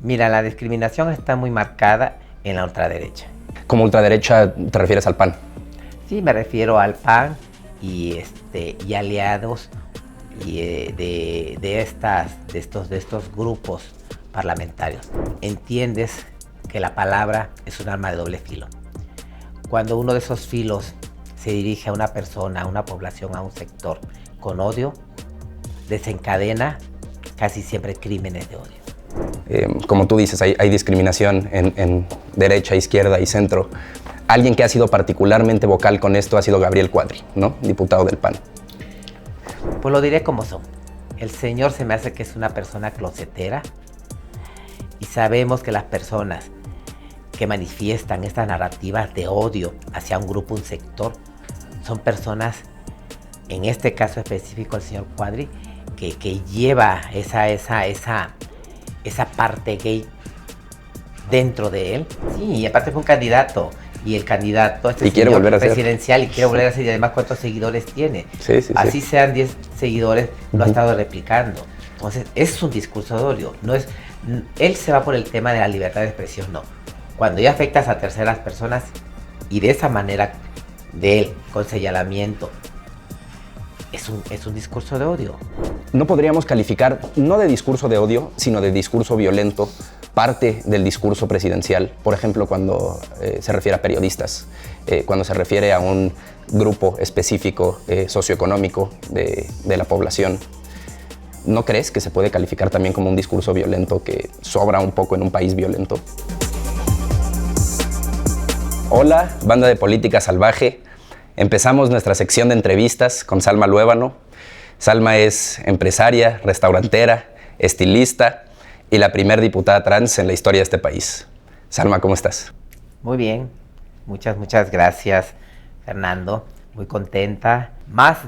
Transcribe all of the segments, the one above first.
Mira, la discriminación está muy marcada en la ultraderecha. Como ultraderecha te refieres al PAN. Sí, me refiero al PAN y aliados de estos grupos parlamentarios. Entiendes que la palabra es un arma de doble filo. Cuando uno de esos filos se dirige a una persona, a una población, a un sector con odio, desencadena casi siempre crímenes de odio. Como tú dices, hay discriminación en derecha, izquierda y centro. Alguien que ha sido particularmente vocal con esto ha sido Gabriel Cuadri, ¿no? Diputado del PAN. Pues lo diré como son. El señor se me hace que es una persona closetera y sabemos que las personas que manifiestan estas narrativas de odio hacia un grupo, un sector, son personas, en este caso específico el señor Cuadri, que lleva esa parte gay dentro de él. Sí, y aparte fue un candidato. Y el candidato quiere volver a ser presidencial y quiere volver a ser, y además cuántos seguidores tiene. Sí. Así sean 10 seguidores, lo ha estado replicando. Entonces, es un discurso de odio. Él se va por el tema de la libertad de expresión, no. Cuando ya afectas a terceras personas y de esa manera de él, con señalamiento, es un discurso de odio. No podríamos calificar, no de discurso de odio, sino de discurso violento, parte del discurso presidencial, por ejemplo, cuando se refiere a periodistas, cuando se refiere a un grupo específico socioeconómico de la población. ¿No crees que se puede calificar también como un discurso violento que sobra un poco en un país violento? Hola, banda de Política Salvaje. Empezamos nuestra sección de entrevistas con Salma Luébano. Salma es empresaria, restaurantera, estilista y la primer diputada trans en la historia de este país. Salma, ¿cómo estás? Muy bien, muchas gracias, Fernando. Muy contenta, más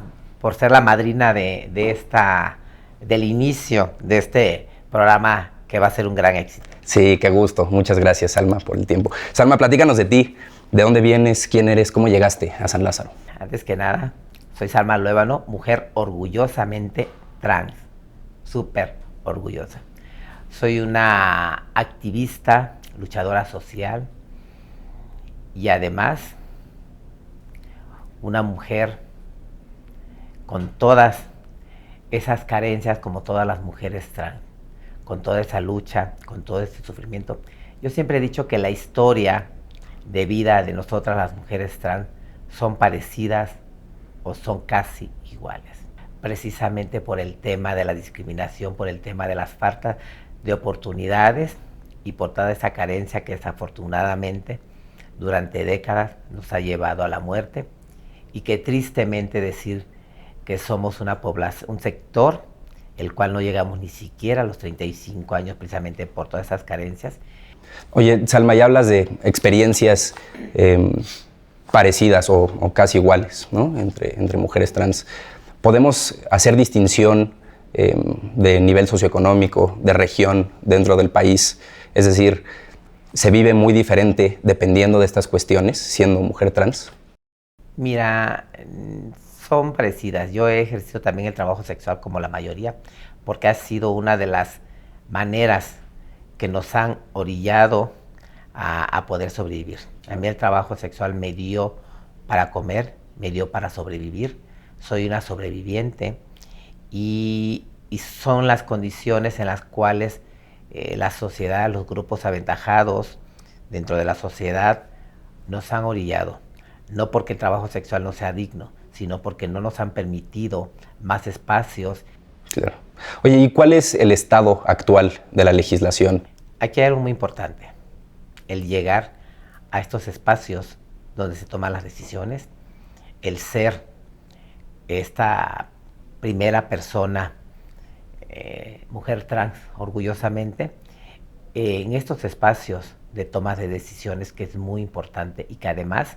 por ser la madrina del inicio de este programa que va a ser un gran éxito. Sí, qué gusto. Muchas gracias, Salma, por el tiempo. Salma, platícanos de ti. ¿De dónde vienes? ¿Quién eres? ¿Cómo llegaste a San Lázaro? Antes que nada, soy Salma Luébano, mujer orgullosamente trans, súper orgullosa. Soy una activista, luchadora social y además una mujer con todas esas carencias como todas las mujeres trans, con toda esa lucha, con todo ese sufrimiento. Yo siempre he dicho que la historia de vida de nosotras las mujeres trans son parecidas o son casi iguales, precisamente por el tema de la discriminación, por el tema de las faltas de oportunidades y por toda esa carencia que desafortunadamente durante décadas nos ha llevado a la muerte, y que tristemente decir que somos una población, un sector el cual no llegamos ni siquiera a los 35 años precisamente por todas esas carencias. Oye, Salma, ya hablas de experiencias parecidas o casi iguales, ¿no? entre mujeres trans. ¿Podemos hacer distinción de nivel socioeconómico, de región dentro del país? Es decir, ¿se vive muy diferente dependiendo de estas cuestiones siendo mujer trans? Mira, son parecidas. Yo he ejercido también el trabajo sexual como la mayoría, porque ha sido una de las maneras que nos han orillado a poder sobrevivir. A mí el trabajo sexual me dio para comer, me dio para sobrevivir. Soy una sobreviviente y son las condiciones en las cuales la sociedad, los grupos aventajados dentro de la sociedad nos han orillado. No porque el trabajo sexual no sea digno, sino porque no nos han permitido más espacios. Claro. Oye, ¿y cuál es el estado actual de la legislación? Aquí hay algo muy importante, el llegar a estos espacios donde se toman las decisiones, el ser esta primera persona, mujer trans, orgullosamente, en estos espacios de toma de decisiones, que es muy importante y que además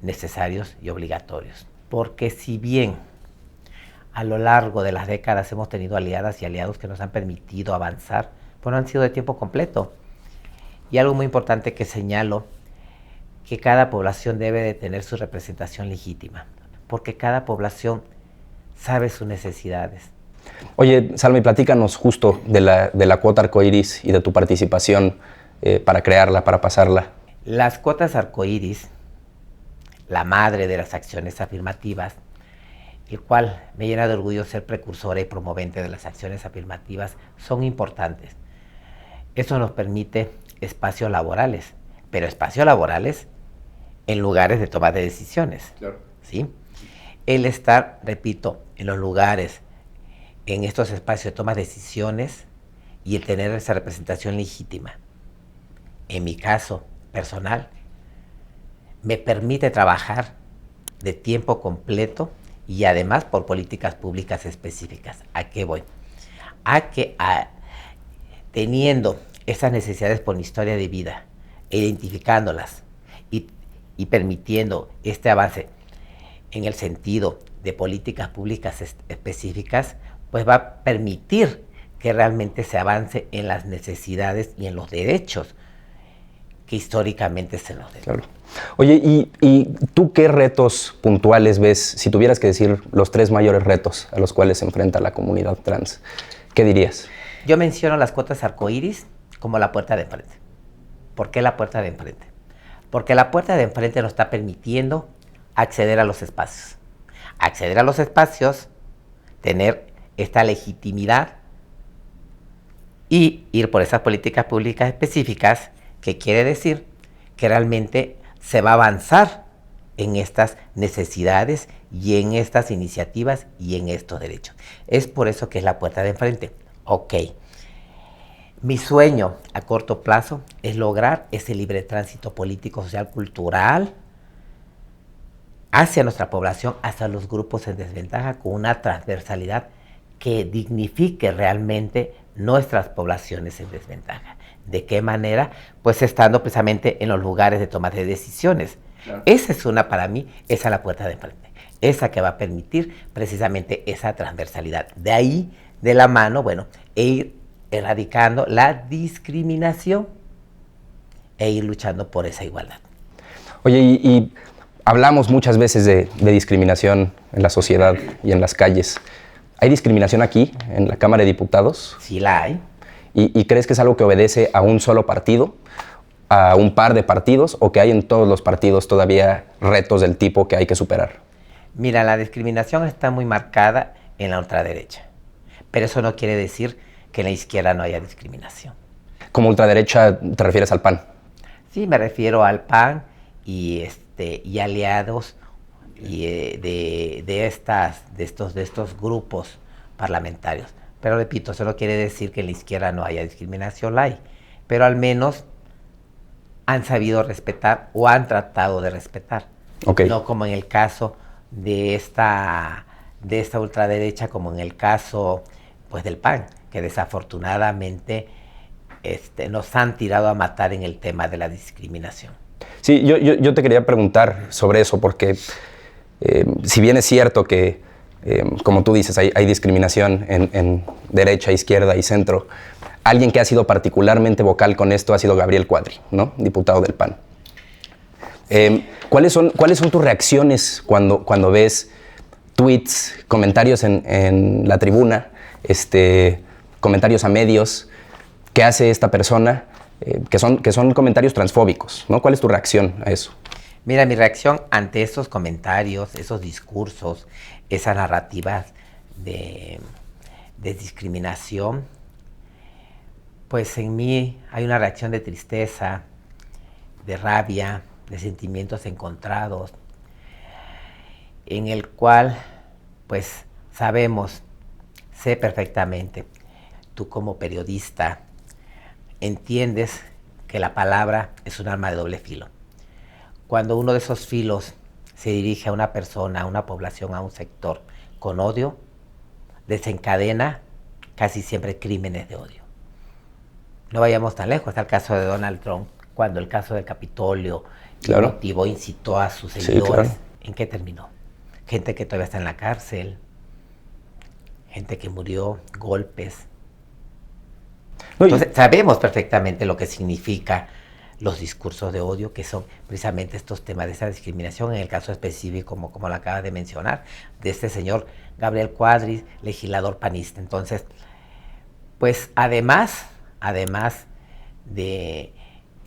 necesarios y obligatorios. Porque si bien a lo largo de las décadas hemos tenido aliadas y aliados que nos han permitido avanzar, pues no han sido de tiempo completo. Y algo muy importante que señalo, que cada población debe de tener su representación legítima, porque cada población sabe sus necesidades. Oye, Salma, y platícanos justo de la cuota arcoíris y de tu participación para crearla, para pasarla. Las cuotas arcoíris, la madre de las acciones afirmativas, el cual me llena de orgullo ser precursora y promovente de las acciones afirmativas, son importantes. Eso nos permite espacios laborales, pero espacios laborales en lugares de toma de decisiones. Claro. ¿Sí? El estar, repito, en los lugares, en estos espacios de toma de decisiones y el tener esa representación legítima, en mi caso personal, me permite trabajar de tiempo completo y además por políticas públicas específicas. ¿A qué voy? A que teniendo esas necesidades por mi historia de vida, identificándolas y permitiendo este avance en el sentido de políticas públicas específicas, pues va a permitir que realmente se avance en las necesidades y en los derechos que históricamente se nos deben. Claro. Oye, ¿y tú qué retos puntuales ves, si tuvieras que decir los 3 mayores retos a los cuales se enfrenta la comunidad trans? ¿Qué dirías? Yo menciono las cuotas arcoíris como la puerta de enfrente. ¿Por qué la puerta de enfrente? Porque la puerta de enfrente nos está permitiendo acceder a los espacios. Acceder a los espacios, tener esta legitimidad y ir por esas políticas públicas específicas, que quiere decir que realmente se va a avanzar en estas necesidades y en estas iniciativas y en estos derechos. Es por eso que es la puerta de enfrente. Ok. Mi sueño a corto plazo es lograr ese libre tránsito político, social, cultural hacia nuestra población, hacia los grupos en desventaja, con una transversalidad que dignifique realmente nuestras poblaciones en desventaja. ¿De qué manera? Pues estando precisamente en los lugares de toma de decisiones. Claro. Esa es para mí, esa es la puerta de enfrente. Esa que va a permitir precisamente esa transversalidad. De ahí, de la mano, bueno, ir erradicando la discriminación e ir luchando por esa igualdad. Oye, y hablamos muchas veces de discriminación en la sociedad y en las calles. ¿Hay discriminación aquí, en la Cámara de Diputados? Sí la hay. ¿Y crees que es algo que obedece a un solo partido, a un par de partidos, o que hay en todos los partidos todavía retos del tipo que hay que superar? Mira, la discriminación está muy marcada en la ultraderecha, pero eso no quiere decir que en la izquierda no haya discriminación. ¿Como ultraderecha te refieres al PAN? Sí, me refiero al PAN y aliados y de estos grupos parlamentarios. Pero repito, eso no quiere decir que en la izquierda no haya discriminación, la hay. Pero al menos han sabido respetar o han tratado de respetar. Okay. No como en el caso de esta ultraderecha, como en el caso pues del PAN, que desafortunadamente nos han tirado a matar en el tema de la discriminación. Sí, yo te quería preguntar sobre eso, porque si bien es cierto que como tú dices, hay discriminación en derecha, izquierda y centro. Alguien que ha sido particularmente vocal con esto ha sido Gabriel Cuadri, ¿no? Diputado del PAN. ¿Cuáles son tus reacciones cuando ves tweets, comentarios en la tribuna, comentarios a medios que hace esta persona, que son comentarios transfóbicos, ¿no? ¿Cuál es tu reacción a eso? Mira, mi reacción ante esos comentarios, esos discursos, esas narrativas de discriminación, pues en mí hay una reacción de tristeza, de rabia, de sentimientos encontrados, en el cual, pues, sé perfectamente, tú como periodista, entiendes que la palabra es un arma de doble filo. Cuando uno de esos filos se dirige a una persona, a una población, a un sector con odio, desencadena casi siempre crímenes de odio. No vayamos tan lejos, está el caso de Donald Trump, cuando el caso del Capitolio claro. incitó a sus seguidores. Sí, claro. ¿En qué terminó? Gente que todavía está en la cárcel, gente que murió, golpes. Entonces, sabemos perfectamente lo que significa los discursos de odio, que son precisamente estos temas de esa discriminación, en el caso específico, como lo acaba de mencionar, de este señor Gabriel Cuadri, legislador panista. Entonces, pues además de,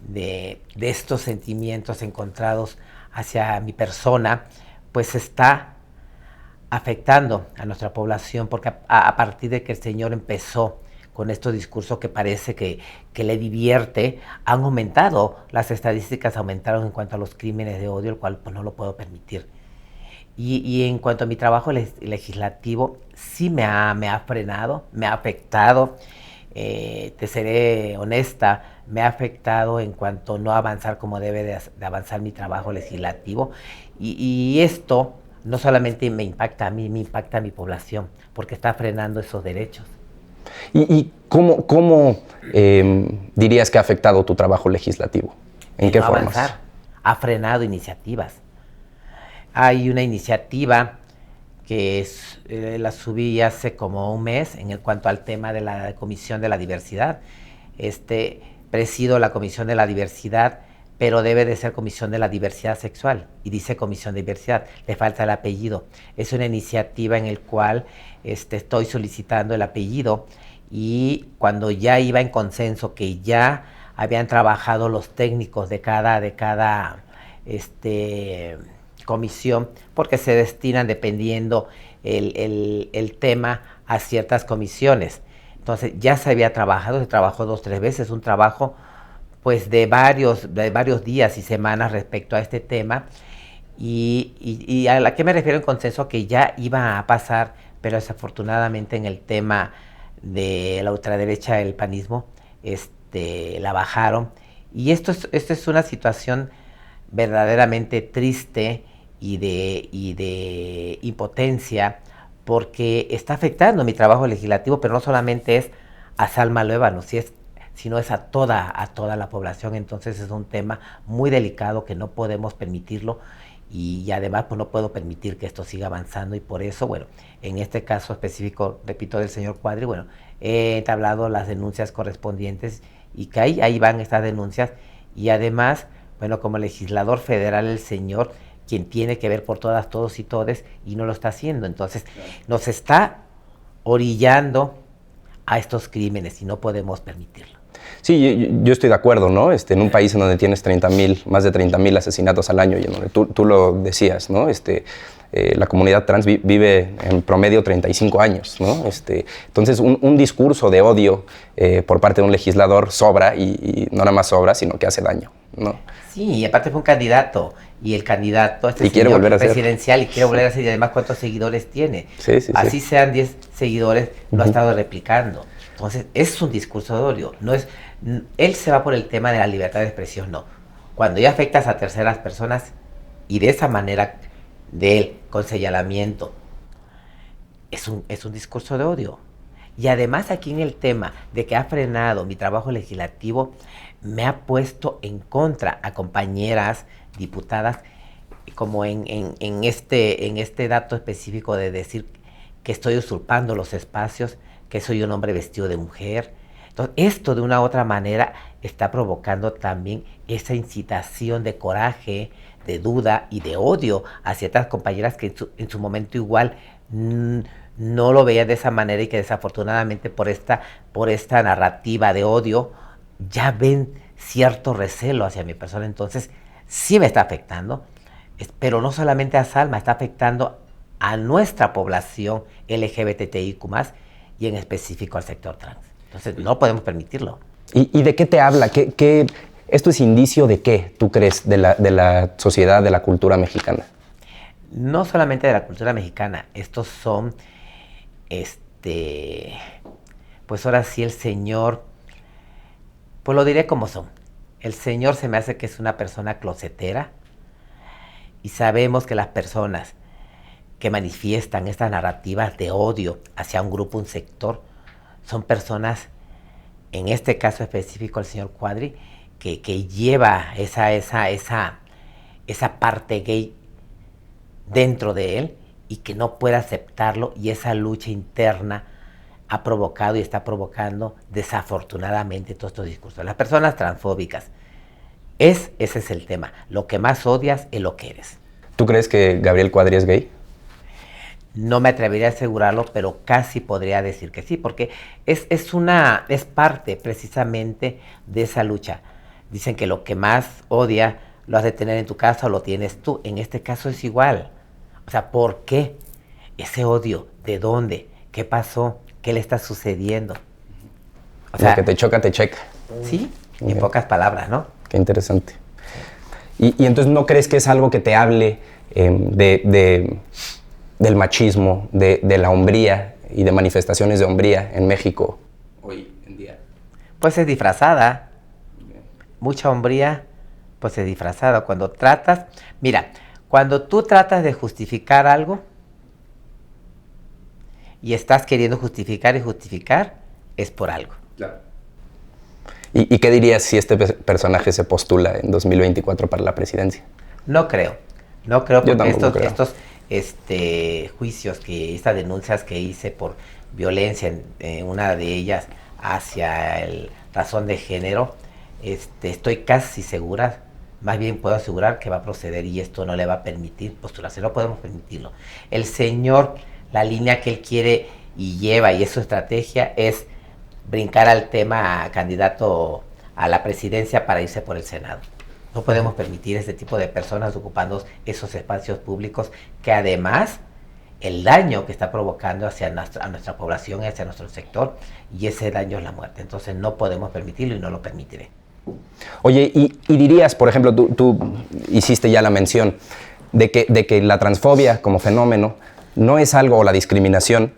de estos sentimientos encontrados hacia mi persona, pues está afectando a nuestra población, porque a partir de que el señor empezó con estos discursos que parece que le divierte, han aumentado, las estadísticas aumentaron en cuanto a los crímenes de odio, el cual pues no lo puedo permitir. Y en cuanto a mi trabajo legislativo, sí me ha frenado, me ha afectado, te seré honesta, me ha afectado en cuanto a no avanzar como debe de avanzar mi trabajo legislativo. Y esto no solamente me impacta a mí, me impacta a mi población, porque está frenando esos derechos. ¿Y cómo dirías que ha afectado tu trabajo legislativo? ¿En qué formas? Avanzar. Ha frenado iniciativas. Hay una iniciativa que la subí hace como un mes en cuanto al tema de la Comisión de la Diversidad. Presido la Comisión de la Diversidad, pero debe de ser Comisión de la Diversidad Sexual, y dice Comisión de Diversidad, le falta el apellido. Es una iniciativa en la cual estoy solicitando el apellido, y cuando ya iba en consenso, que ya habían trabajado los técnicos de cada comisión, porque se destinan dependiendo el tema a ciertas comisiones. Entonces ya se había trabajado, se trabajó 2 o 3 veces, un trabajo pues de varios días y semanas respecto a este tema, y a la que me refiero en consenso, que ya iba a pasar, pero desafortunadamente en el tema de la ultraderecha del panismo la bajaron, y esto es una situación verdaderamente triste y de impotencia, porque está afectando mi trabajo legislativo, pero no solamente es a Salma Luébano, sino es a toda la población. Entonces es un tema muy delicado que no podemos permitirlo, y además pues no puedo permitir que esto siga avanzando, y por eso, bueno, en este caso específico, repito, del señor Cuadri, bueno, he entablado las denuncias correspondientes, y que ahí van estas denuncias, y además, bueno, como legislador federal, el señor, quien tiene que ver por todas, todos y todes, y no lo está haciendo. Entonces, nos está orillando a estos crímenes, y no podemos permitirlo. Sí, yo estoy de acuerdo, ¿no? En un país en donde tienes más de 30,000 asesinatos al año, y en donde tú lo decías, ¿no? La comunidad trans vive en promedio 35 años, ¿no? Entonces, un discurso de odio por parte de un legislador sobra, y no nada más sobra, sino que hace daño, ¿no? Sí, y aparte fue un candidato, y el candidato quiere volver a ser presidencial, y quiere volver a ser, y además ¿cuántos seguidores tiene? Sí, así sean 10 seguidores, lo ha estado replicando. Entonces, es un discurso de odio. Él se va por el tema de la libertad de expresión, no. Cuando ya afectas a terceras personas, y de esa manera de él, con señalamiento, es un discurso de odio. Y además, aquí en el tema de que ha frenado mi trabajo legislativo, me ha puesto en contra a compañeras diputadas, como en este dato específico de decir que estoy usurpando los espacios, que soy un hombre vestido de mujer. Entonces, esto de una u otra manera está provocando también esa incitación de coraje, de duda y de odio a ciertas compañeras que en su momento igual no lo veían de esa manera, y que desafortunadamente por esta narrativa de odio ya ven cierto recelo hacia mi persona. Entonces sí me está afectando, pero no solamente a Salma, está afectando a nuestra población LGBTIQ+, y en específico al sector trans. Entonces no podemos permitirlo. ¿Y de qué te habla? ¿Esto es indicio de qué, tú crees, de la sociedad, de la cultura mexicana? No solamente de la cultura mexicana, estos son, pues ahora sí el señor, pues lo diré como son. El señor se me hace que es una persona closetera, y sabemos que las personas que manifiestan estas narrativas de odio hacia un grupo, un sector, son personas, en este caso específico el señor Cuadri, que lleva esa parte gay dentro de él, y que no puede aceptarlo, y esa lucha interna ha provocado y está provocando desafortunadamente todos estos discursos. Las personas transfóbicas Ese es el tema. Lo que más odias es lo que eres. ¿Tú crees que Gabriel Cuadri es gay? No me atrevería a asegurarlo, pero casi podría decir que sí, porque es parte precisamente de esa lucha. Dicen que lo que más odia lo has de tener en tu casa o lo tienes tú. En este caso es igual. O sea, ¿por qué? Ese odio, ¿de dónde? ¿Qué pasó? ¿Qué le está sucediendo? O sea, lo que te choca, te checa. Sí, en pocas palabras, ¿no? Qué interesante. Y entonces, ¿no crees que es algo que te hable del machismo, de la hombría y de manifestaciones de hombría en México hoy en día? Pues es disfrazada. Mucha hombría, pues es disfrazada. Cuando tú tratas de justificar algo y estás queriendo justificar y justificar, es por algo. Claro. ¿Y qué dirías si este personaje se postula en 2024 para la presidencia? No creo porque estos juicios, estas denuncias que hice por violencia, una de ellas hacia razón de género, estoy casi segura, más bien puedo asegurar que va a proceder y esto no le va a permitir postularse, no podemos permitirlo. El señor, la línea que él quiere y lleva, y es su estrategia, es brincar al tema candidato a la presidencia para irse por el Senado. No podemos permitir este tipo de personas ocupando esos espacios públicos que además el daño que está provocando a nuestra población y hacia nuestro sector, y ese daño es la muerte. Entonces no podemos permitirlo y no lo permitiré. Oye, y dirías, por ejemplo, tú hiciste ya la mención de que la transfobia como fenómeno no es algo, o la discriminación,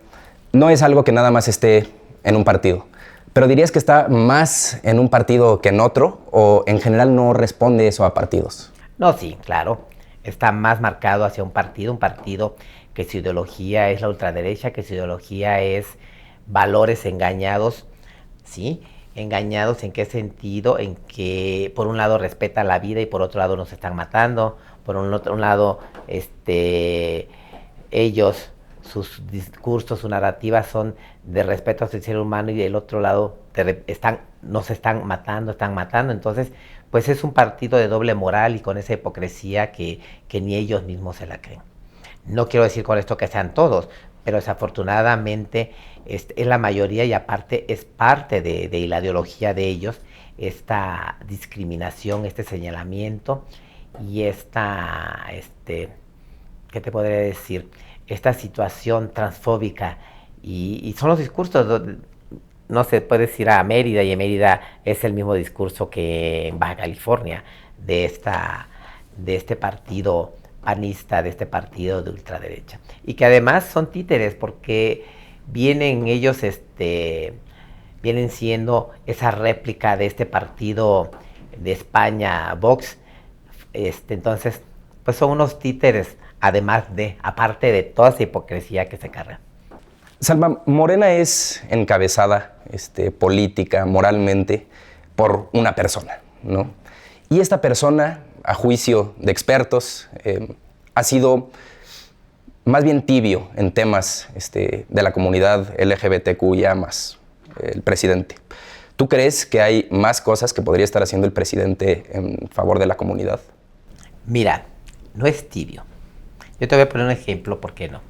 no es algo que nada más esté en un partido. Pero dirías que está más en un partido que en otro, o en general no responde eso a partidos. No, sí, claro. Está más marcado hacia un partido que su ideología es la ultraderecha, que su ideología es valores engañados, ¿sí? Engañados ¿en qué sentido? En que por un lado respeta la vida y por otro lado nos están matando. Por un lado, ellos, sus discursos, sus narrativas son de respeto hacia el ser humano y del otro lado nos están matando. Entonces, pues es un partido de doble moral y con esa hipocresía que ni ellos mismos se la creen. No quiero decir con esto que sean todos, pero desafortunadamente es la mayoría y aparte es parte de la ideología de ellos, esta discriminación, este señalamiento y ¿qué te podría decir? Esta situación transfóbica y son los discursos, no se puede decir a Mérida y en Mérida es el mismo discurso que en Baja California de este partido panista, de este partido de ultraderecha. Y que además son títeres porque vienen ellos, vienen siendo esa réplica de este partido de España, Vox. Entonces, pues son unos títeres, aparte de toda esa hipocresía que se carga. Salma, Morena es encabezada política, moralmente, por una persona, ¿no? Y esta persona, a juicio de expertos, ha sido más bien tibio en temas de la comunidad LGBTQIA+, el presidente. ¿Tú crees que hay más cosas que podría estar haciendo el presidente en favor de la comunidad? Mira, no es tibio. Yo te voy a poner un ejemplo, ¿por qué no?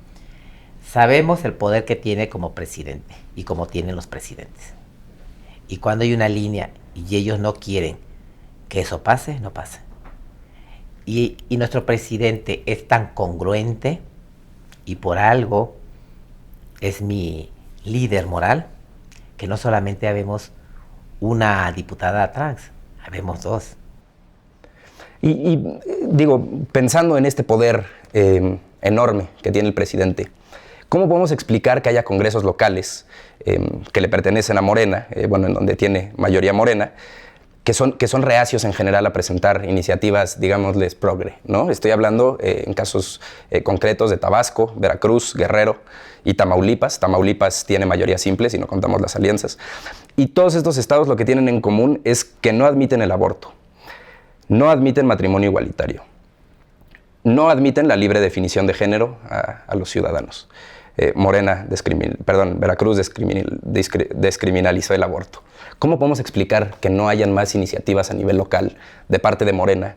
Sabemos el poder que tiene como presidente y como tienen los presidentes. Y cuando hay una línea y ellos no quieren que eso pase, no pasa. Y nuestro presidente es tan congruente y por algo es mi líder moral que no solamente habemos una diputada trans, habemos dos. Y digo, pensando en este poder enorme que tiene el presidente, ¿cómo podemos explicar que haya congresos locales que le pertenecen a Morena, en donde tiene mayoría Morena, que son reacios en general a presentar iniciativas, digámosles, progre, ¿no? Estoy hablando en casos concretos de Tabasco, Veracruz, Guerrero y Tamaulipas. Tamaulipas tiene mayoría simple, si no contamos las alianzas. Y todos estos estados lo que tienen en común es que no admiten el aborto, no admiten matrimonio igualitario, no admiten la libre definición de género a los ciudadanos. Veracruz descriminalizó el aborto. ¿Cómo podemos explicar que no hayan más iniciativas a nivel local de parte de Morena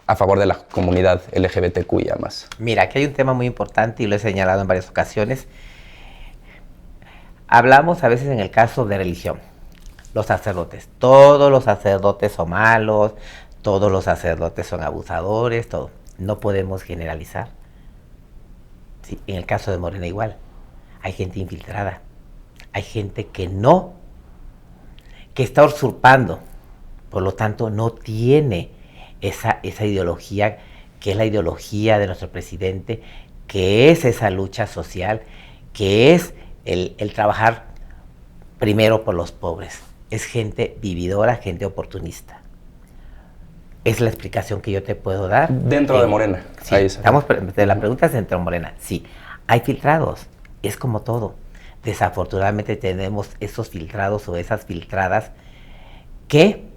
a favor de la comunidad LGBTQIA+? Mira, aquí hay un tema muy importante y lo he señalado en varias ocasiones. Hablamos a veces en el caso de religión, los sacerdotes. Todos los sacerdotes son malos, todos los sacerdotes son abusadores, todo. No podemos generalizar. Sí, en el caso de Morena igual. Hay gente infiltrada. Hay gente que está usurpando. Por lo tanto, no tiene esa ideología, que es la ideología de nuestro presidente, que es esa lucha social, que es el trabajar primero por los pobres. Es gente vividora, gente oportunista. Es la explicación que yo te puedo dar. Dentro de Morena. Sí, la pregunta es dentro de Morena. Sí, hay filtrados. Es como todo. Desafortunadamente tenemos esos filtrados o esas filtradas que,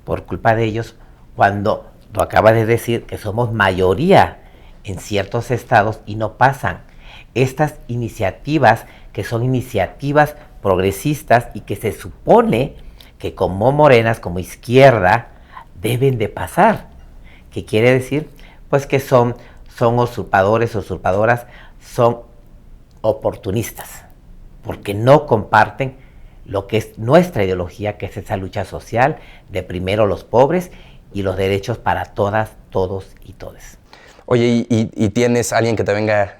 por culpa de ellos, cuando tú acabas de decir que somos mayoría en ciertos estados y no pasan estas iniciativas, que son iniciativas progresistas y que se supone que como morenas, como izquierda, deben de pasar. ¿Qué quiere decir? Pues que son usurpadores, usurpadoras, son oportunistas, porque no comparten lo que es nuestra ideología, que es esa lucha social de primero los pobres y los derechos para todas, todos y todes. Oye, ¿y tienes alguien que te venga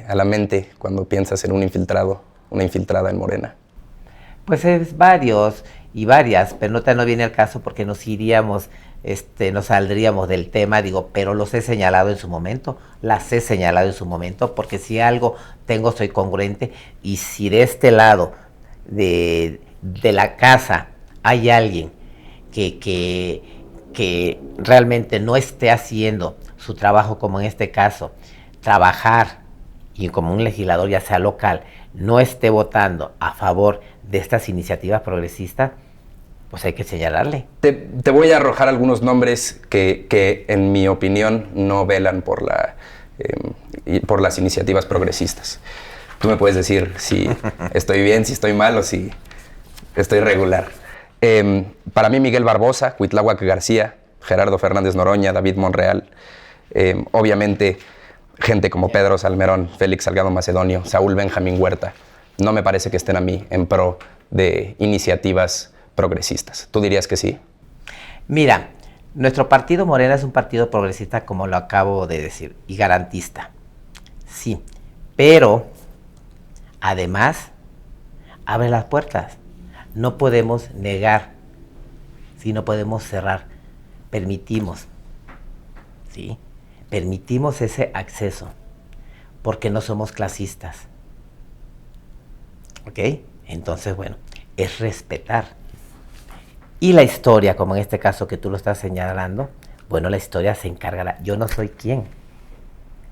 a la mente cuando piensas en un infiltrado, una infiltrada en Morena? Pues es varios y varias, pero no viene al caso porque nos saldríamos del tema, pero los he señalado en su momento, las he señalado en su momento, porque si algo soy congruente, y si de este lado de la casa hay alguien que realmente no esté haciendo su trabajo, como en este caso, trabajar, y como un legislador, ya sea local, no esté votando a favor de estas iniciativas progresistas, pues hay que señalarle. Te voy a arrojar algunos nombres que en mi opinión no velan por las iniciativas progresistas. Tú me puedes decir si estoy bien, si estoy mal o si estoy regular. Para mí, Miguel Barbosa, Cuitláhuac García, Gerardo Fernández Noroña, David Monreal, obviamente gente como Pedro Salmerón, Félix Salgado Macedonio, Saúl Benjamín Huerta, no me parece que estén a mí en pro de iniciativas progresistas. ¿Tú dirías que sí? Mira, nuestro partido Morena es un partido progresista, como lo acabo de decir, y garantista. Sí, pero además abre las puertas. No podemos negar, sí, no podemos cerrar. Permitimos, ¿sí? Permitimos ese acceso porque no somos clasistas. ¿Ok? Entonces, bueno, es respetar. Y la historia, como en este caso que tú lo estás señalando, bueno, la historia se encargará. Yo no soy quien.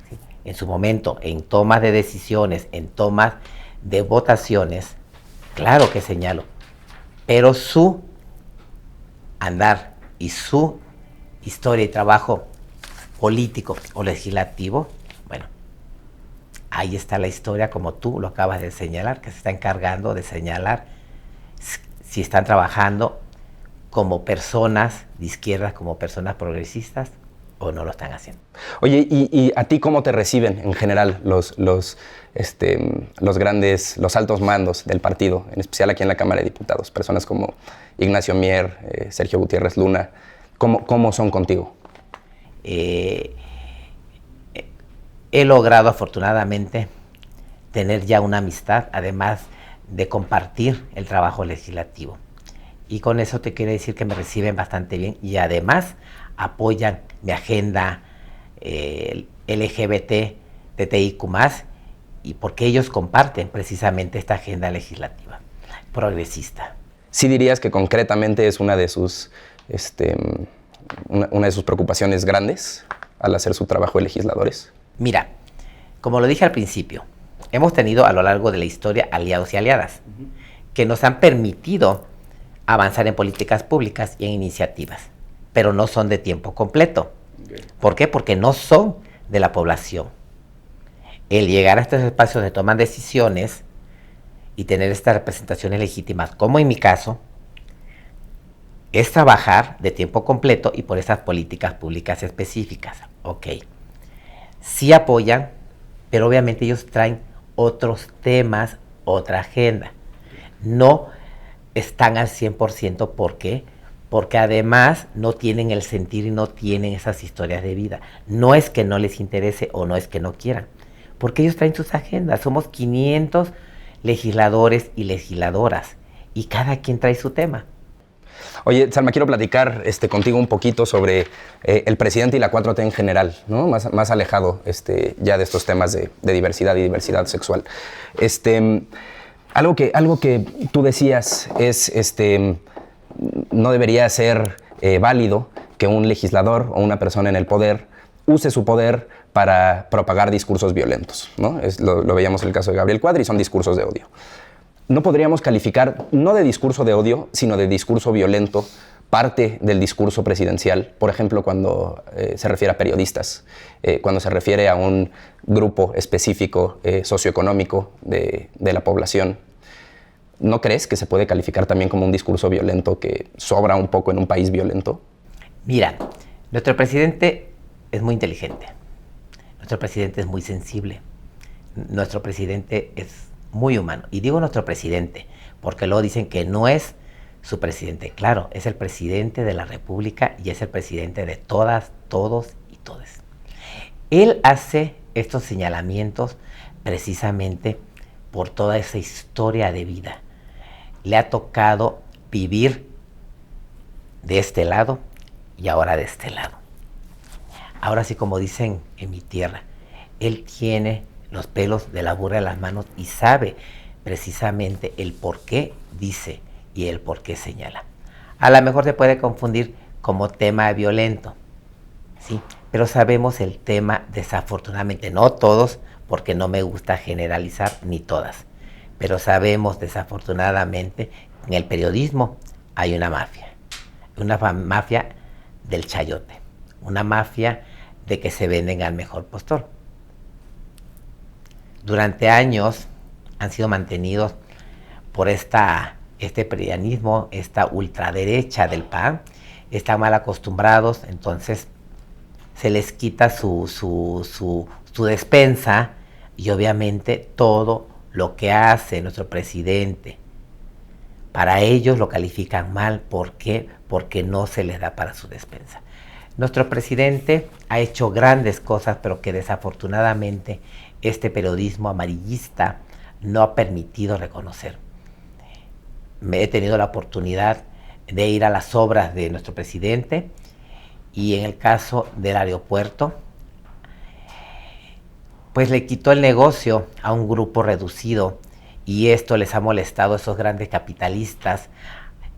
¿Sí? En su momento, en tomas de decisiones, en tomas de votaciones, claro que señalo. Pero su andar y su historia y trabajo político o legislativo, bueno, ahí está la historia, como tú lo acabas de señalar, que se está encargando de señalar si están trabajando como personas de izquierda, como personas progresistas, o no lo están haciendo. Oye, ¿y a ti cómo te reciben en general los altos mandos del partido, en especial aquí en la Cámara de Diputados? Personas como Ignacio Mier, Sergio Gutiérrez Luna, ¿cómo son contigo? He logrado afortunadamente tener ya una amistad, además de compartir el trabajo legislativo. Y con eso te quiero decir que me reciben bastante bien y además apoyan mi agenda LGBT, TTIQ+, y porque ellos comparten precisamente esta agenda legislativa progresista. ¿Sí dirías que concretamente es una de sus preocupaciones grandes al hacer su trabajo de legisladores? Mira, como lo dije al principio, hemos tenido a lo largo de la historia aliados y aliadas que nos han permitido avanzar en políticas públicas y en iniciativas, pero no son de tiempo completo. ¿Por qué? Porque no son de la población. el llegar a estos espacios donde toman decisiones y tener estas representaciones legítimas, como en mi caso, es trabajar de tiempo completo y por esas políticas públicas específicas. Ok, sí apoyan, pero obviamente ellos traen otros temas, otra agenda. No están al 100%, ¿por qué? Porque además no tienen el sentir y no tienen esas historias de vida. No es que no les interese o no es que no quieran, porque ellos traen sus agendas. Somos 500 legisladores y legisladoras y cada quien trae su tema. Oye, Salma, quiero platicar contigo un poquito sobre el presidente y la 4T en general, ¿no? Más alejado ya de estos temas de diversidad y diversidad sexual. Algo que tú decías es, no debería ser válido que un legislador o una persona en el poder use su poder para propagar discursos violentos, ¿no? Lo veíamos en el caso de Gabriel Cuadri, son discursos de odio. No podríamos calificar, no de discurso de odio, sino de discurso violento, parte del discurso presidencial, por ejemplo, cuando se refiere a periodistas, cuando se refiere a un grupo específico socioeconómico de la población. ¿No crees que se puede calificar también como un discurso violento que sobra un poco en un país violento? Mira, nuestro presidente es muy inteligente, nuestro presidente es muy sensible, nuestro presidente es muy humano. Y digo nuestro presidente, porque luego dicen que no es su presidente. Claro, es el presidente de la República y es el presidente de todas, todos y todes. Él hace estos señalamientos precisamente por toda esa historia de vida. Le ha tocado vivir de este lado y ahora de este lado. Ahora sí, como dicen en mi tierra, él tiene los pelos de la burra en las manos y sabe precisamente el por qué dice y el por qué señala. A lo mejor se puede confundir como tema violento, ¿sí? Pero sabemos el tema, desafortunadamente, no todos, porque no me gusta generalizar, ni todas, pero sabemos desafortunadamente en el periodismo hay una mafia del chayote, una mafia de que se venden al mejor postor. Durante años han sido mantenidos por este prianismo, esta ultraderecha del PAN, están mal acostumbrados, entonces se les quita su despensa y obviamente todo lo que hace nuestro presidente, para ellos lo califican mal. ¿Por qué? Porque no se les da para su despensa. Nuestro presidente ha hecho grandes cosas, pero que desafortunadamente este periodismo amarillista no ha permitido reconocer. Me he tenido la oportunidad de ir a las obras de nuestro presidente y en el caso del aeropuerto, pues le quitó el negocio a un grupo reducido y esto les ha molestado a esos grandes capitalistas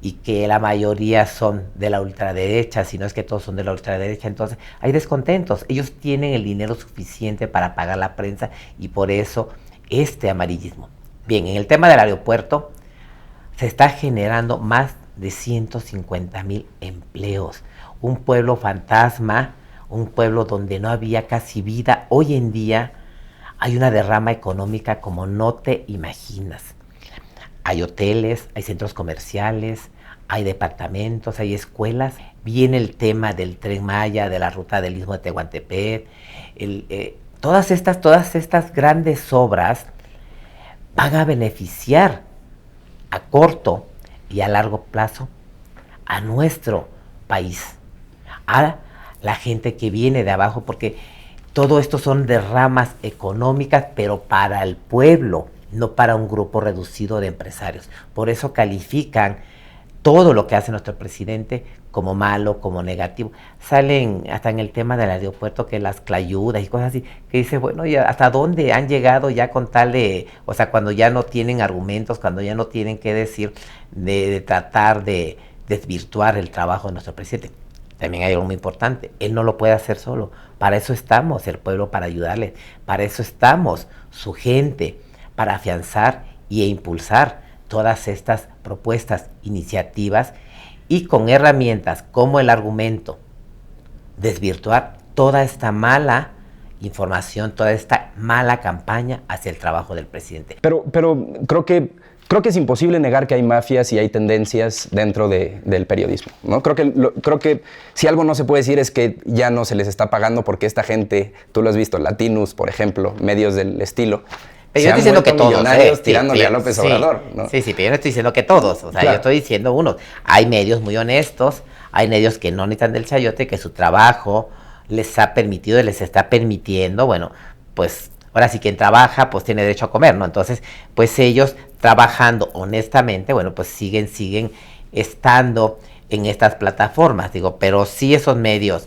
y que la mayoría son de la ultraderecha, si no es que todos son de la ultraderecha, entonces hay descontentos. Ellos tienen el dinero suficiente para pagar la prensa y por eso este amarillismo. Bien, en el tema del aeropuerto se está generando más de 150,000 empleos. Un pueblo fantasma, un pueblo donde no había casi vida. Hoy en día hay una derrama económica como no te imaginas. Hay hoteles, hay centros comerciales, hay departamentos, hay escuelas. Viene el tema del Tren Maya, de la ruta del Istmo de Tehuantepec. Todas estas grandes obras van a beneficiar a corto y a largo plazo a nuestro país, a la gente que viene de abajo, porque todo esto son derramas económicas, pero para el pueblo, no para un grupo reducido de empresarios. Por eso califican todo lo que hace nuestro presidente como malo, como negativo. Salen hasta en el tema del aeropuerto que las clayudas y cosas así, que dice, bueno, ¿y hasta dónde han llegado ya con tal de, o sea, cuando ya no tienen argumentos, cuando ya no tienen qué decir, de tratar de desvirtuar el trabajo de nuestro presidente? También hay algo muy importante, él no lo puede hacer solo. Para eso estamos, el pueblo, para ayudarle. Para eso estamos, su gente, para afianzar e impulsar todas estas propuestas, iniciativas y con herramientas como el argumento, desvirtuar toda esta mala información, toda esta mala campaña hacia el trabajo del presidente. Pero creo que es imposible negar que hay mafias y hay tendencias dentro del periodismo, ¿no? Creo que si algo no se puede decir es que ya no se les está pagando porque esta gente, tú lo has visto, Latinus, por ejemplo, medios del estilo, pero yo estoy diciendo que todos, tirándole a López Obrador, ¿no? Sí, pero yo no estoy diciendo que todos, o sea, claro. Yo estoy diciendo unos. Hay medios muy honestos, hay medios que no necesitan del chayote, que su trabajo les ha permitido y les está permitiendo, bueno, pues ahora sí quien trabaja, pues tiene derecho a comer, ¿no? Entonces, pues ellos trabajando honestamente, bueno, pues siguen estando en estas plataformas, digo, pero sí esos medios,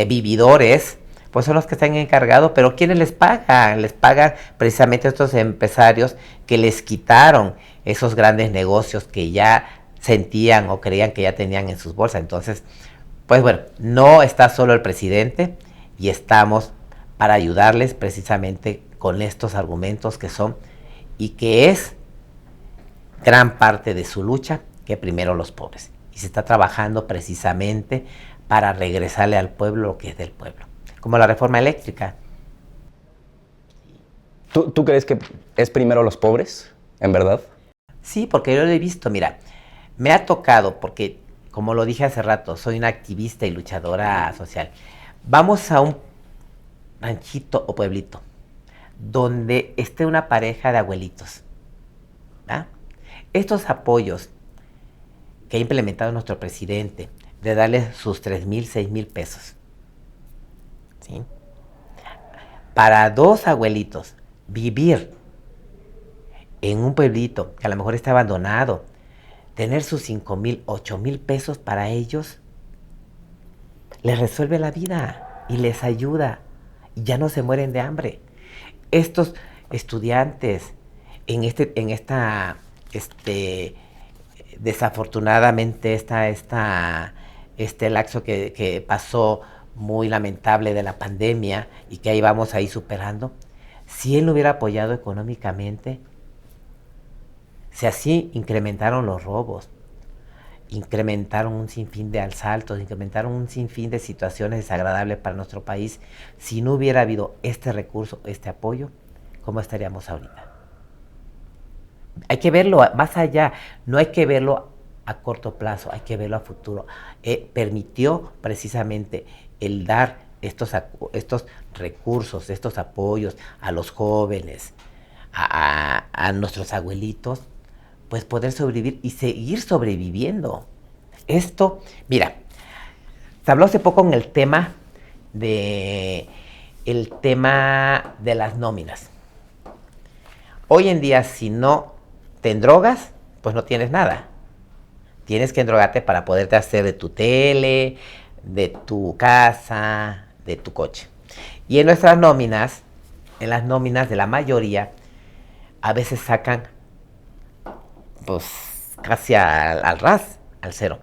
vividores, pues son los que están encargados, pero ¿quiénes les pagan? Les pagan precisamente estos empresarios que les quitaron esos grandes negocios que ya sentían o creían que ya tenían en sus bolsas. Entonces, pues bueno, no está solo el presidente y estamos para ayudarles precisamente con estos argumentos que son y que es gran parte de su lucha, que primero los pobres. Y se está trabajando precisamente para regresarle al pueblo lo que es del pueblo. Como la reforma eléctrica. ¿Tú crees que es primero los pobres, en verdad? Sí, porque yo lo he visto, mira, me ha tocado, porque como lo dije hace rato, soy una activista y luchadora social. Vamos a un ranchito o pueblito donde esté una pareja de abuelitos. ¿Ah? Estos apoyos que ha implementado nuestro presidente, de darles sus 3,000, 6,000 pesos, ¿sí? Para dos abuelitos vivir en un pueblito que a lo mejor está abandonado, tener sus 5,000, 8,000 pesos para ellos, les resuelve la vida y les ayuda y ya no se mueren de hambre. Estos estudiantes desafortunadamente este lapso que pasó muy lamentable de la pandemia y que ahí vamos a ir superando, si él no hubiera apoyado económicamente, si así incrementaron los robos, incrementaron un sinfín de asaltos, incrementaron un sinfín de situaciones desagradables para nuestro país, si no hubiera habido este recurso, este apoyo, ¿cómo estaríamos ahorita? Hay que verlo más allá, no hay que verlo a corto plazo, hay que verlo a futuro. Permitió precisamente el dar estos recursos, estos apoyos a los jóvenes, a nuestros abuelitos, pues poder sobrevivir y seguir sobreviviendo. Esto, mira, se habló hace poco en el tema de las nóminas. Hoy en día, si no te endrogas, pues no tienes nada. Tienes que endrogarte para poderte hacer de tu tele, de tu casa, de tu coche. Y en nuestras nóminas, en las nóminas de la mayoría, a veces sacan pues casi al ras, al cero.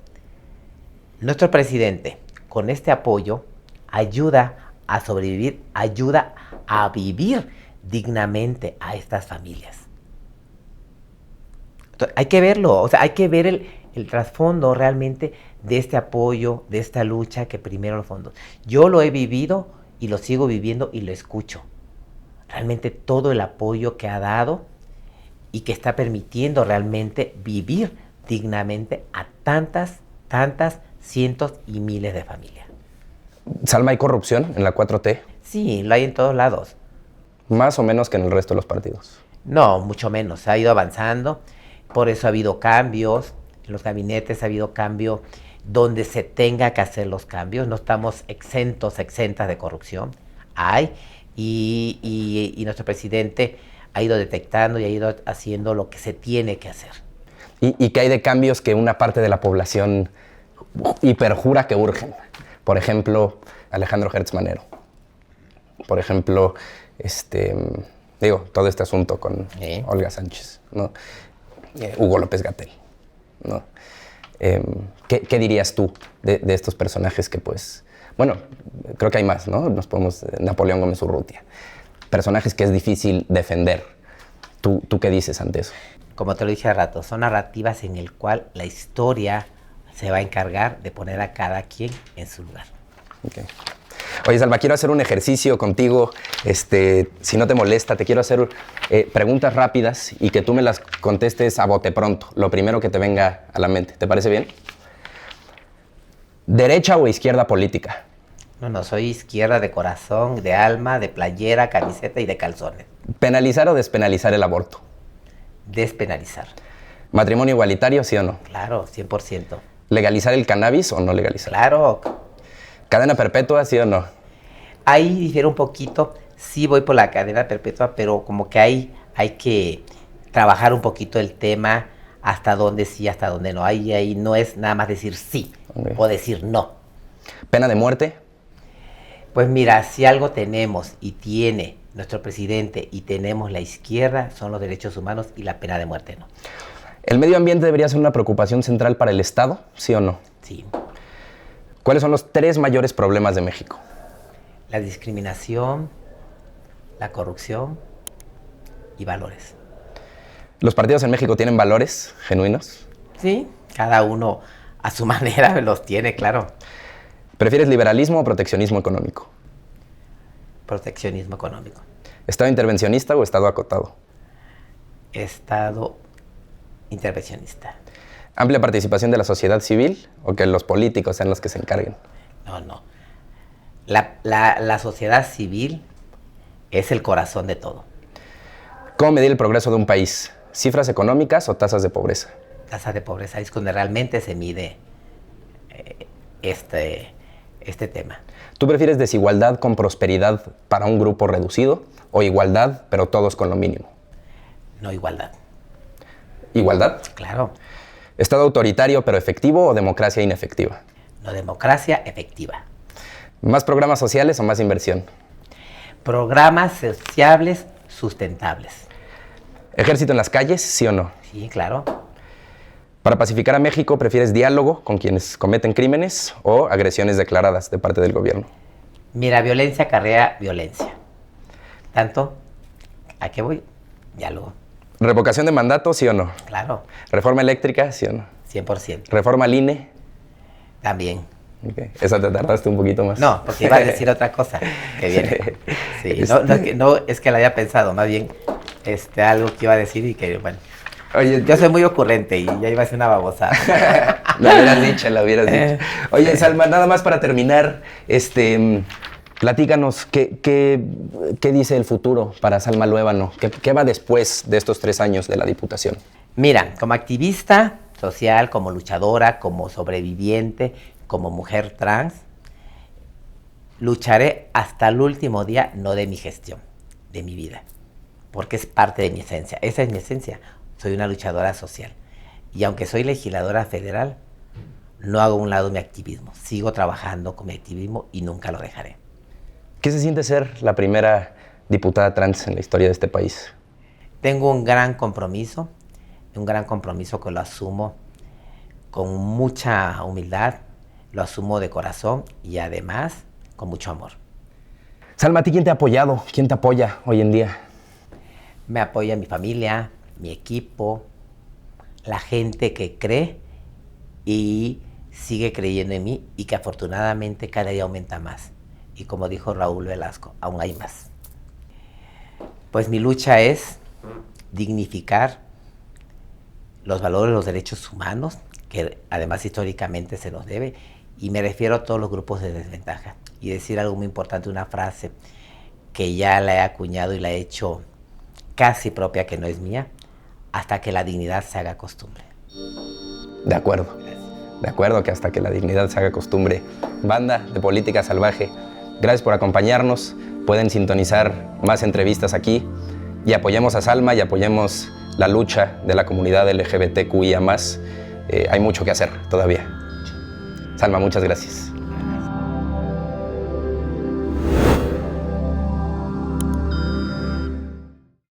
Nuestro presidente, con este apoyo, ayuda a sobrevivir, ayuda a vivir dignamente a estas familias. Entonces, hay que verlo, o sea, hay que ver el trasfondo realmente de este apoyo, de esta lucha que primero los fondos. Yo lo he vivido y lo sigo viviendo y lo escucho. Realmente todo el apoyo que ha dado y que está permitiendo realmente vivir dignamente a tantas cientos y miles de familias. ¿Salma, hay corrupción en la 4T? Sí, lo hay en todos lados. ¿Más o menos que en el resto de los partidos? No, mucho menos. Ha ido avanzando. Por eso ha habido cambios. En los gabinetes ha habido cambio donde se tenga que hacer los cambios. No estamos exentas de corrupción. Hay. Y nuestro presidente ha ido detectando y ha ido haciendo lo que se tiene que hacer. ¿Y qué hay de cambios que una parte de la población hiperjura que urgen? Por ejemplo, Alejandro Gertz Manero. Por ejemplo, todo este asunto con Olga Sánchez, ¿no? Hugo López-Gatell, ¿no? ¿Qué dirías tú de estos personajes que, pues, bueno, creo que hay más, ¿no? Napoleón Gómez Urrutia. Personajes que es difícil defender. ¿Tú qué dices ante eso? Como te lo dije hace rato, son narrativas en el cual la historia se va a encargar de poner a cada quien en su lugar. Okay. Oye, Salma, quiero hacer un ejercicio contigo. Si no te molesta, te quiero hacer preguntas rápidas y que tú me las contestes a bote pronto, lo primero que te venga a la mente. ¿Te parece bien? ¿Derecha o izquierda política? No, soy izquierda de corazón, de alma, de playera, camiseta y de calzones. ¿Penalizar o despenalizar el aborto? Despenalizar. ¿Matrimonio igualitario, sí o no? Claro, 100%. ¿Legalizar el cannabis o no legalizar? Claro. ¿Cadena perpetua, sí o no? Ahí difiere un poquito. Sí voy por la cadena perpetua, pero como que hay que trabajar un poquito el tema, hasta dónde sí, hasta dónde no. Ahí no es nada más decir sí o decir no. ¿Pena de muerte? Pues mira, si algo tenemos y tiene nuestro presidente y tenemos la izquierda, son los derechos humanos y la pena de muerte no. ¿El medio ambiente debería ser una preocupación central para el Estado, sí o no? Sí. ¿Cuáles son los 3 mayores problemas de México? La discriminación, la corrupción y valores. ¿Los partidos en México tienen valores genuinos? Sí, cada uno a su manera los tiene, claro. ¿Prefieres liberalismo o proteccionismo económico? Proteccionismo económico. ¿Estado intervencionista o Estado acotado? Estado intervencionista. ¿Amplia participación de la sociedad civil o que los políticos sean los que se encarguen? No. La sociedad civil es el corazón de todo. ¿Cómo medir el progreso de un país? ¿Cifras económicas o tasas de pobreza? Tasa de pobreza es donde realmente se mide este tema. ¿Tú prefieres desigualdad con prosperidad para un grupo reducido o igualdad, pero todos con lo mínimo? No igualdad. ¿Igualdad? Claro. ¿Estado autoritario pero efectivo o democracia inefectiva? No, democracia efectiva. ¿Más programas sociales o más inversión? Programas sociables sustentables. ¿Ejército en las calles, sí o no? Sí, claro. ¿Para pacificar a México prefieres diálogo con quienes cometen crímenes o agresiones declaradas de parte del gobierno? Mira, violencia acarrea violencia. Tanto, ¿a qué voy? Diálogo. ¿Revocación de mandato, sí o no? Claro, ¿Reforma eléctrica, sí o no? 100%. ¿Reforma al INE? También. Okay. Esa te tardaste un poquito más. No, porque iba a decir otra cosa que viene. Sí, no es que la haya pensado, más bien algo que iba a decir y que, bueno. Oye, yo soy muy ocurrente y ya iba a ser una babosada. Lo hubieras dicho. Oye, Salma, nada más para terminar, platícanos, ¿qué dice el futuro para Salma Luébano? ¿Qué va después de estos 3 años de la Diputación? Mira, como activista social, como luchadora, como sobreviviente, como mujer trans, lucharé hasta el último día, no de mi gestión, de mi vida, porque es parte de mi esencia. Esa es mi esencia. Soy una luchadora social. Y aunque soy legisladora federal, no hago a un lado mi activismo. Sigo trabajando con mi activismo y nunca lo dejaré. ¿Qué se siente ser la primera diputada trans en la historia de este país? Tengo un gran compromiso que lo asumo con mucha humildad, lo asumo de corazón y además con mucho amor. Salma, ¿a ti quién te ha apoyado? ¿Quién te apoya hoy en día? Me apoya mi familia, mi equipo, la gente que cree y sigue creyendo en mí y que afortunadamente cada día aumenta más. Y como dijo Raúl Velasco, aún hay más. Pues mi lucha es dignificar los valores, los derechos humanos, que además históricamente se nos debe, y me refiero a todos los grupos de desventaja. Y decir algo muy importante, una frase que ya la he acuñado y la he hecho casi propia, que no es mía, hasta que la dignidad se haga costumbre. De acuerdo. De acuerdo, que hasta que la dignidad se haga costumbre. Banda de Política Salvaje, gracias por acompañarnos. Pueden sintonizar más entrevistas aquí y apoyemos a Salma y apoyemos la lucha de la comunidad LGBTQIA+. Hay mucho que hacer todavía. Salma, muchas gracias.